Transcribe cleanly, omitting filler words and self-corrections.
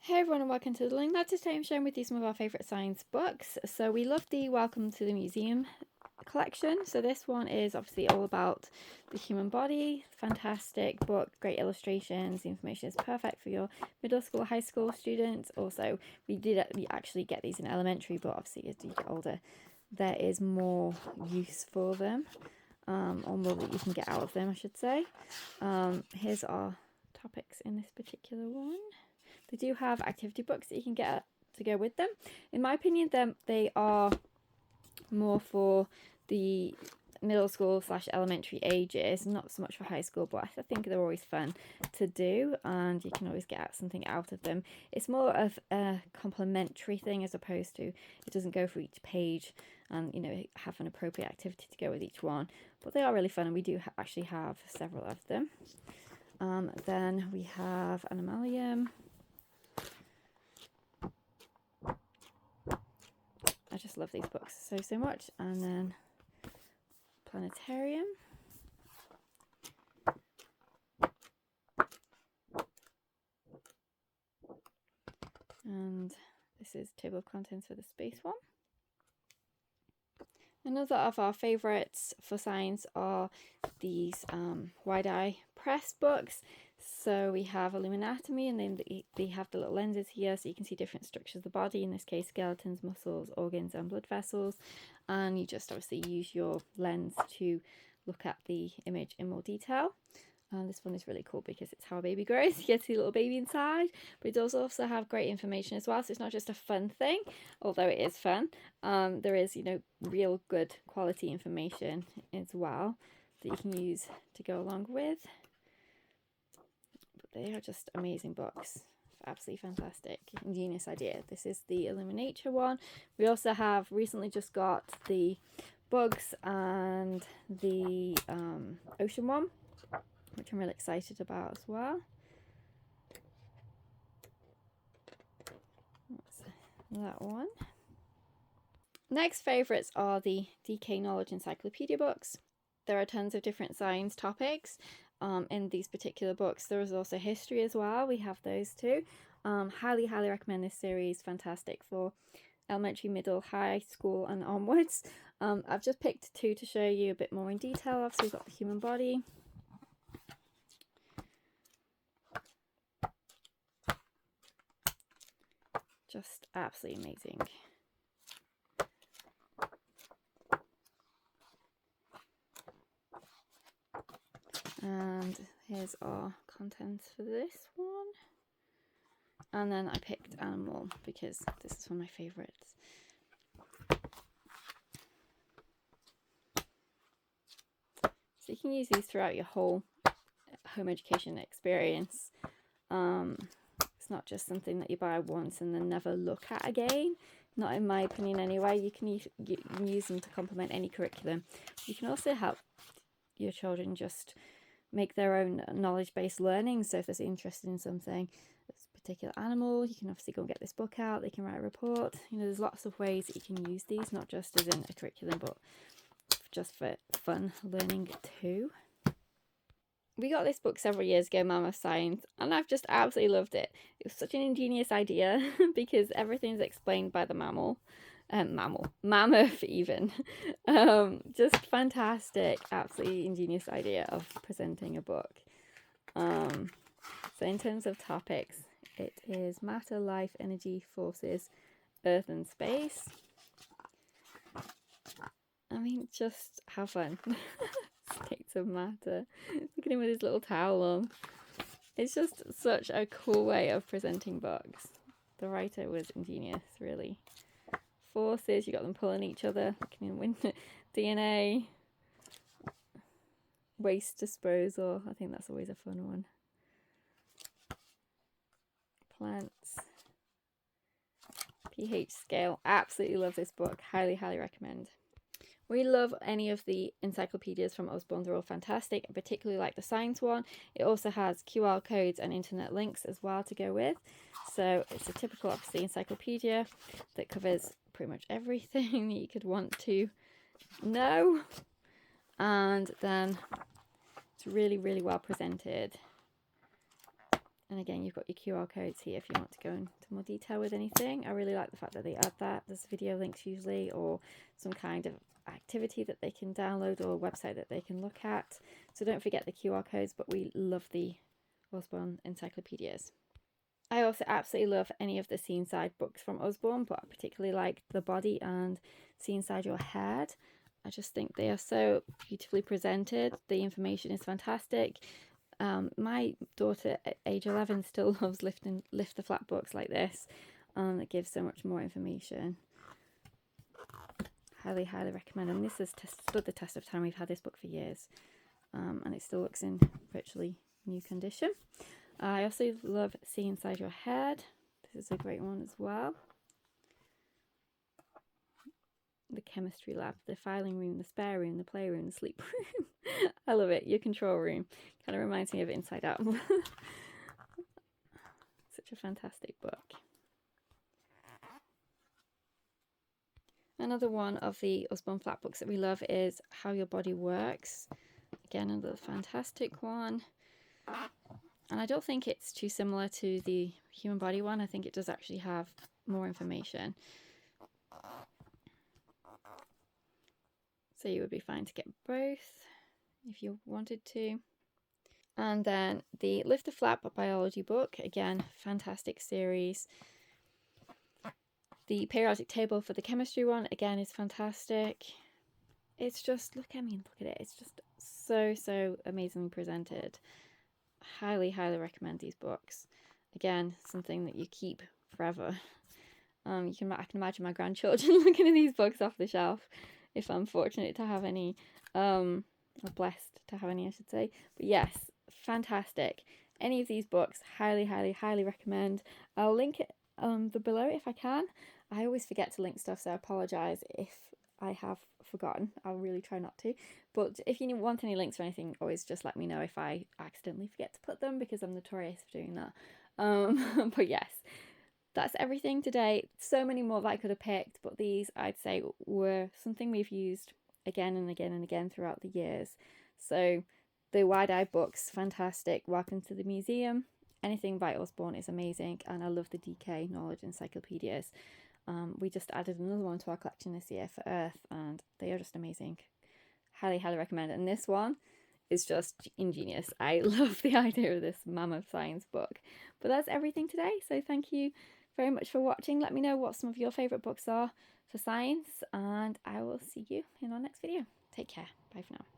Hey everyone and welcome to the Learning Ladder. Today I'm sharing with you some of our favourite science books. So we love the Welcome to the Museum collection. So this one is obviously all about the human body. Fantastic book, great illustrations. The information is perfect for your middle school, high school students. Also, we actually get these in elementary, but obviously as you get older, there is more use for them, or more that you can get out of them, I should say. Here's our topics in this particular one. They do have activity books that you can get to go with them. In my opinion, they are more for the middle school / elementary ages, not so much for high school, but I think they're always fun to do and you can always get something out of them. It's more of a complementary thing as opposed to, it doesn't go for each page and have an appropriate activity to go with each one, but they are really fun and we do actually have several of them. Then we have Animalium. I just love these books so much. And then Planetarium. And this is Table of Contents for the space one. Another of our favourites for science are these wide-eye press books. So we have Illuminatomy, and then they have the little lenses here so you can see different structures of the body, in this case skeletons, muscles, organs and blood vessels, and you just obviously use your lens to look at the image in more detail. This one is really cool because it's how a baby grows. You get to see a little baby inside, but it does also have great information as well, so it's not just a fun thing, although it is fun. There is real good quality information as well that you can use to go along with. But they are just amazing books. Absolutely fantastic, ingenious idea. This is the Illuminator one. We also have recently just got the bugs and the ocean one, which I'm really excited about as well. That's that one. Next favourites are the DK Knowledge Encyclopedia books. There are tons of different science topics in these particular books. There is also history as well. We have those too. Highly recommend this series. Fantastic for elementary, middle, high school and onwards. I've just picked two to show you a bit more in detail. Obviously we've got the human body. Just absolutely amazing. And here's our contents for this one. And then I picked Animal because this is one of my favourites. So you can use these throughout your whole home education experience. It's not just something that you buy once and then never look at again. Not in my opinion anyway. You can use them to complement any curriculum. You can also help your children just make their own knowledge-based learning. So if they're interested in something, this particular animal, you can obviously go and get this book out. They can write a report. There's lots of ways that you can use these, not just as in a curriculum, but just for fun learning too. We got this book several years ago, Mammoth Science, and I've just absolutely loved it. It was such an ingenious idea because everything's explained by the mammoth even. Just fantastic, absolutely ingenious idea of presenting a book. So in terms of topics, it is matter, life, energy, forces, earth and space. I mean, just have fun. States of matter. Look at him with his little towel on. It's just such a cool way of presenting books. The writer was ingenious, really. Forces, you got them pulling each other. DNA. Waste disposal. I think that's always a fun one. Plants. pH scale. Absolutely love this book. Highly recommend. We love any of the encyclopedias from Osborne. They're all fantastic. I particularly like the science one. It also has QR codes and internet links as well to go with. So it's a typical, obviously, encyclopedia that covers pretty much everything that you could want to know. And then it's really well presented And again, you've got your QR codes here if you want to go into more detail with anything. I really like the fact that they add that. There's video links usually, or some kind of activity that they can download, or a website that they can look at. So don't forget the QR codes, but we love the Usborne encyclopedias. I also absolutely love any of the See Inside books from Usborne, but I particularly like The Body and See Inside Your Head. I just think they are so beautifully presented. The information is fantastic. My daughter at age 11 still loves lift the flat books like this. It gives so much more information. Highly, highly recommend. And this has stood the test of time. We've had this book for years, and it still looks in virtually new condition. I also love See Inside Your Head. This is a great one as well. The chemistry lab, the filing room, the spare room, the playroom, the sleep room. I love it. Your control room. Kind of reminds me of Inside Out. Such a fantastic book. Another one of the Usborne flat books that we love is How Your Body Works. Again, another fantastic one. And I don't think it's too similar to the human body one. I think it does actually have more information. So you would be fine to get both if you wanted to. And then the Lift the Flap biology book. Again, fantastic series. The periodic table for the chemistry one, again, is fantastic. It's just, look at it. It's just so amazingly presented. Highly, highly recommend these books. Again, something that you keep forever. I can imagine my grandchildren looking at these books off the shelf, if I'm fortunate to have any, or blessed to have any, I should say. But yes, fantastic. Any of these books, highly, highly, highly recommend. I'll link it below if I can. I always forget to link stuff, so I apologise if I have forgotten. I'll really try not to. But if you want any links or anything, always just let me know if I accidentally forget to put them, because I'm notorious for doing that. But yes, that's everything today. So many more that I could have picked, but these, I'd say, were something we've used again and again and again throughout the years. So the Wide Eye books, fantastic. Welcome to the Museum. Anything by Usborne is amazing, and I love the DK Knowledge Encyclopedias. We just added another one to our collection this year for Earth, and they are just amazing. Highly, highly recommend it. And this one is just ingenious. I love the idea of this mammoth science book. But that's everything today. So thank you very much for watching. Let me know what some of your favourite books are for science, and I will see you in our next video. Take care. Bye for now.